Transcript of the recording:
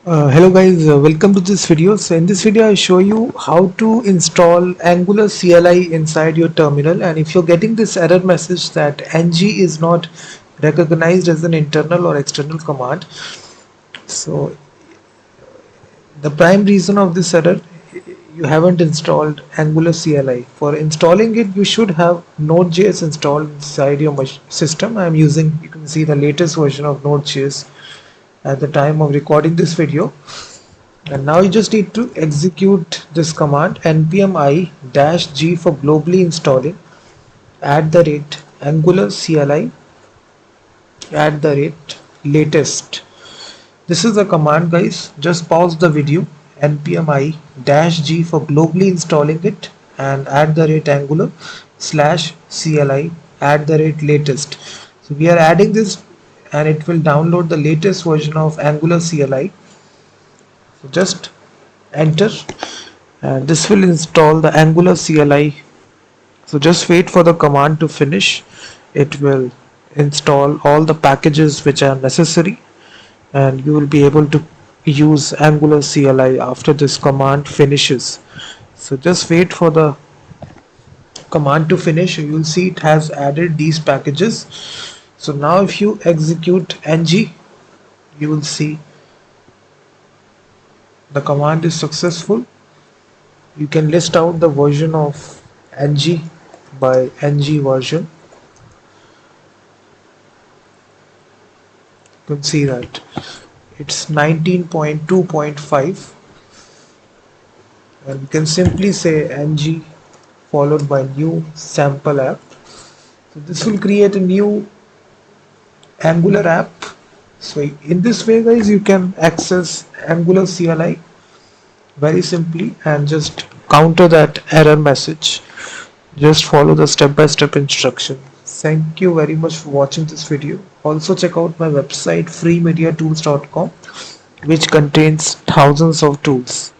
Hello guys, welcome to this video. So in this video I show you how to install Angular CLI inside your terminal, and if you're getting this error message that ng is not recognized as an internal or external command, so the prime reason of this error, you haven't installed Angular CLI. For installing it, you should have Node.js installed inside your system. I'm using, you can see the latest version of Node.js at the time of recording this video. And now you just need to execute this command npm i-g for globally installing @angular CLI @latest. This is the command, guys. Just pause the video. npm i-g for globally installing it and @angular /CLI @latest. So we are adding this and it will download the latest version of Angular CLI. So just enter and this will install the Angular CLI. So just wait for the command to finish. It will install all the packages which are necessary, and you will be able to use Angular CLI after this command finishes. So just wait for the command to finish. You will see it has added these packages. So now if you execute ng, you will see the command is successful. You can list out the version of ng by ng version. You can see that it's 19.2.5, and you can simply say ng followed by new sample app. So this will create a new Angular app. So in this way, guys, you can access Angular CLI very simply and just counter that error message. Just follow the step-by-step instruction. Thank you very much for watching this video. Also check out my website freemediatools.com, which contains thousands of tools.